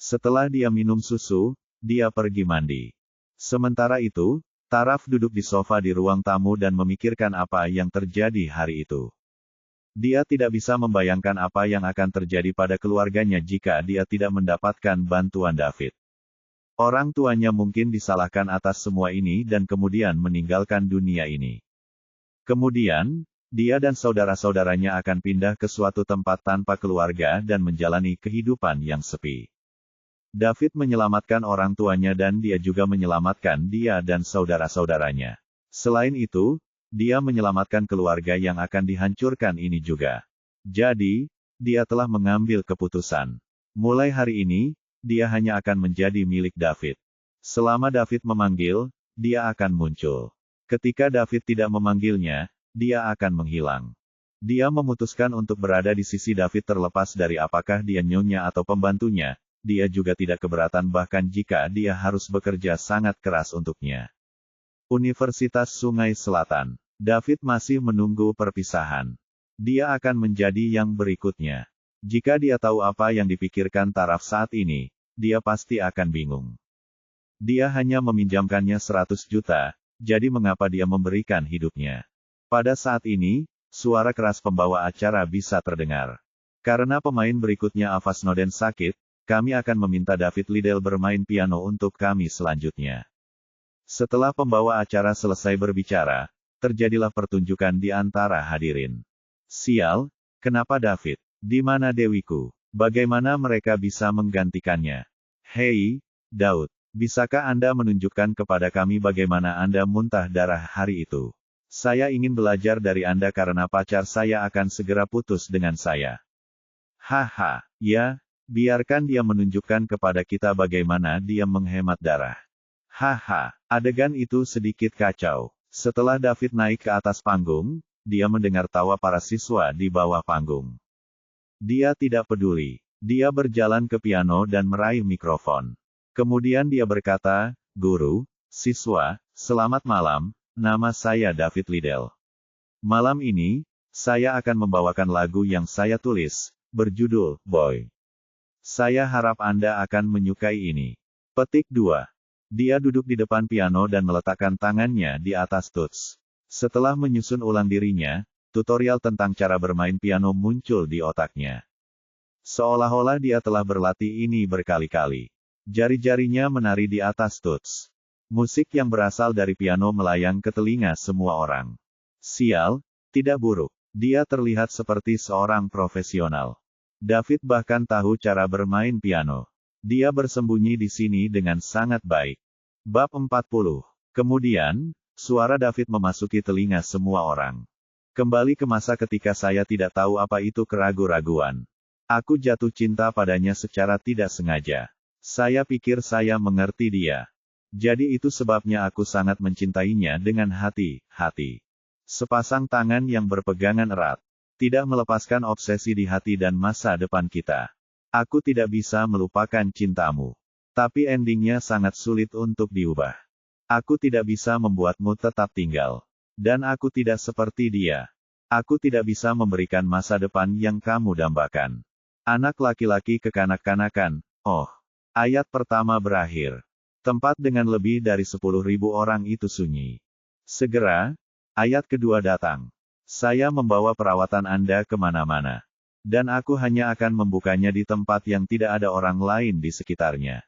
Setelah dia minum susu, dia pergi mandi. Sementara itu, Taraf duduk di sofa di ruang tamu dan memikirkan apa yang terjadi hari itu. Dia tidak bisa membayangkan apa yang akan terjadi pada keluarganya jika dia tidak mendapatkan bantuan David. Orang tuanya mungkin disalahkan atas semua ini dan kemudian meninggalkan dunia ini. Kemudian, dia dan saudara-saudaranya akan pindah ke suatu tempat tanpa keluarga dan menjalani kehidupan yang sepi. David menyelamatkan orang tuanya dan dia juga menyelamatkan dia dan saudara-saudaranya. Selain itu, dia menyelamatkan keluarga yang akan dihancurkan ini juga. Jadi, dia telah mengambil keputusan. Mulai hari ini, dia hanya akan menjadi milik David. Selama David memanggil, dia akan muncul. Ketika David tidak memanggilnya, dia akan menghilang. Dia memutuskan untuk berada di sisi David terlepas dari apakah dia nyonya atau pembantunya. Dia juga tidak keberatan bahkan jika dia harus bekerja sangat keras untuknya. Universitas Sungai Selatan. David masih menunggu perpisahan. Dia akan menjadi yang berikutnya. Jika dia tahu apa yang dipikirkan taraf saat ini, dia pasti akan bingung. Dia hanya meminjamkannya 100 juta, jadi mengapa dia memberikan hidupnya? Pada saat ini, suara keras pembawa acara bisa terdengar. Karena pemain berikutnya Ava Snowden sakit, kami akan meminta David Liddell bermain piano untuk kami selanjutnya. Setelah pembawa acara selesai berbicara, terjadilah pertunjukan di antara hadirin. Sial, kenapa David? Di mana Dewiku? Bagaimana mereka bisa menggantikannya? Hei, Daud, bisakah Anda menunjukkan kepada kami bagaimana Anda muntah darah hari itu? Saya ingin belajar dari Anda karena pacar saya akan segera putus dengan saya. Haha, ya, biarkan dia menunjukkan kepada kita bagaimana dia menghemat darah. Haha, adegan itu sedikit kacau. Setelah David naik ke atas panggung, dia mendengar tawa para siswa di bawah panggung. Dia tidak peduli. Dia berjalan ke piano dan meraih mikrofon. Kemudian dia berkata, "Guru, siswa, selamat malam, nama saya David Liddell. Malam ini, saya akan membawakan lagu yang saya tulis, berjudul, Boy. Saya harap Anda akan menyukai ini." Petik 2. Dia duduk di depan piano dan meletakkan tangannya di atas tuts. Setelah menyusun ulang dirinya, tutorial tentang cara bermain piano muncul di otaknya. Seolah-olah dia telah berlatih ini berkali-kali. Jari-jarinya menari di atas tuts. Musik yang berasal dari piano melayang ke telinga semua orang. Sial, tidak buruk. Dia terlihat seperti seorang profesional. David bahkan tahu cara bermain piano. Dia bersembunyi di sini dengan sangat baik. Bab 40. Kemudian, suara David memasuki telinga semua orang. Kembali ke masa ketika saya tidak tahu apa itu keraguan-raguan. Aku jatuh cinta padanya secara tidak sengaja. Saya pikir saya mengerti dia. Jadi itu sebabnya aku sangat mencintainya dengan hati-hati. Sepasang tangan yang berpegangan erat. Tidak melepaskan obsesi di hati dan masa depan kita. Aku tidak bisa melupakan cintamu. Tapi endingnya sangat sulit untuk diubah. Aku tidak bisa membuatmu tetap tinggal. Dan aku tidak seperti dia. Aku tidak bisa memberikan masa depan yang kamu dambakan. Anak laki-laki kekanak-kanakan, oh. Ayat pertama berakhir. Tempat dengan lebih dari 10.000 orang itu sunyi. Segera, ayat kedua datang. Saya membawa perawatan Anda kemana-mana. Dan aku hanya akan membukanya di tempat yang tidak ada orang lain di sekitarnya.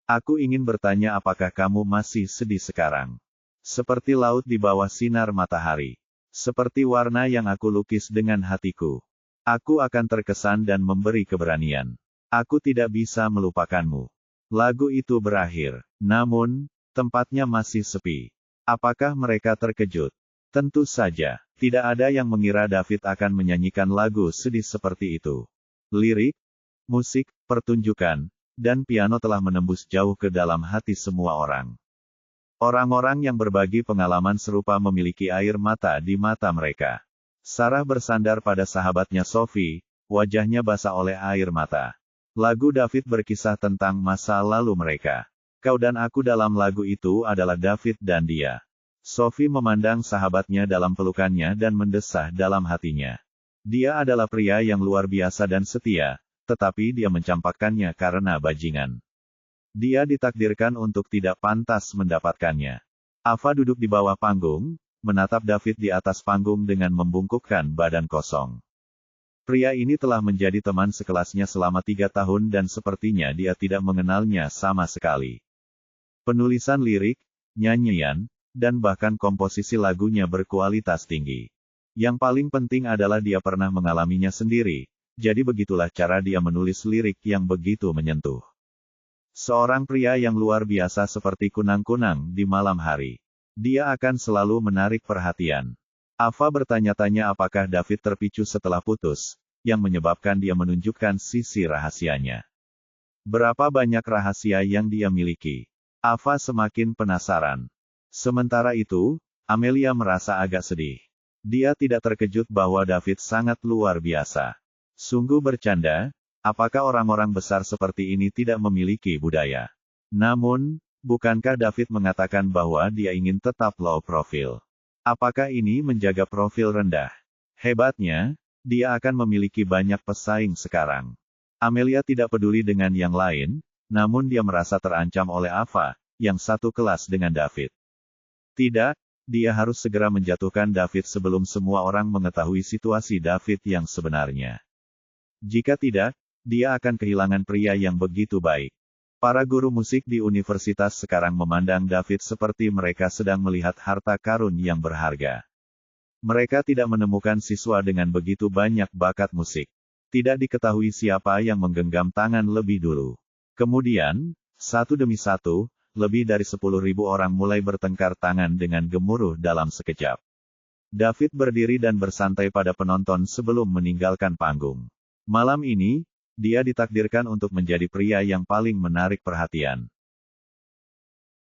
Aku ingin bertanya apakah kamu masih sedih sekarang? Seperti laut di bawah sinar matahari. Seperti warna yang aku lukis dengan hatiku. Aku akan terkesan dan memberi keberanian. Aku tidak bisa melupakanmu. Lagu itu berakhir. Namun, tempatnya masih sepi. Apakah mereka terkejut? Tentu saja. Tidak ada yang mengira David akan menyanyikan lagu sedih seperti itu. Lirik, musik, pertunjukan, dan piano telah menembus jauh ke dalam hati semua orang. Orang-orang yang berbagi pengalaman serupa memiliki air mata di mata mereka. Sarah bersandar pada sahabatnya Sophie, wajahnya basah oleh air mata. Lagu David berkisah tentang masa lalu mereka. Kau dan aku dalam lagu itu adalah David dan dia. Sophie memandang sahabatnya dalam pelukannya dan mendesah dalam hatinya. Dia adalah pria yang luar biasa dan setia, tetapi dia mencampakkannya karena bajingan. Dia ditakdirkan untuk tidak pantas mendapatkannya. Ava duduk di bawah panggung, menatap David di atas panggung dengan membungkukkan badan kosong. Pria ini telah menjadi teman sekelasnya selama 3 tahun dan sepertinya dia tidak mengenalnya sama sekali. Penulisan lirik, nyanyian, dan bahkan komposisi lagunya berkualitas tinggi. Yang paling penting adalah dia pernah mengalaminya sendiri, jadi begitulah cara dia menulis lirik yang begitu menyentuh. Seorang pria yang luar biasa seperti kunang-kunang di malam hari. Dia akan selalu menarik perhatian. Ava bertanya-tanya apakah David terpicu setelah putus, yang menyebabkan dia menunjukkan sisi rahasianya. Berapa banyak rahasia yang dia miliki? Ava semakin penasaran. Sementara itu, Amelia merasa agak sedih. Dia tidak terkejut bahwa David sangat luar biasa. Sungguh bercanda, apakah orang-orang besar seperti ini tidak memiliki budaya? Namun, bukankah David mengatakan bahwa dia ingin tetap low profile? Apakah ini menjaga profil rendah? Hebatnya, dia akan memiliki banyak pesaing sekarang. Amelia tidak peduli dengan yang lain, namun dia merasa terancam oleh Ava, yang satu kelas dengan David. Tidak, dia harus segera menjatuhkan David sebelum semua orang mengetahui situasi David yang sebenarnya. Jika tidak, dia akan kehilangan pria yang begitu baik. Para guru musik di universitas sekarang memandang David seperti mereka sedang melihat harta karun yang berharga. Mereka tidak menemukan siswa dengan begitu banyak bakat musik. Tidak diketahui siapa yang menggenggam tangan lebih dulu. Kemudian, satu demi satu, lebih dari 10.000 orang mulai bertengkar tangan dengan gemuruh dalam sekejap. David berdiri dan bersantai pada penonton sebelum meninggalkan panggung. Malam ini, dia ditakdirkan untuk menjadi pria yang paling menarik perhatian.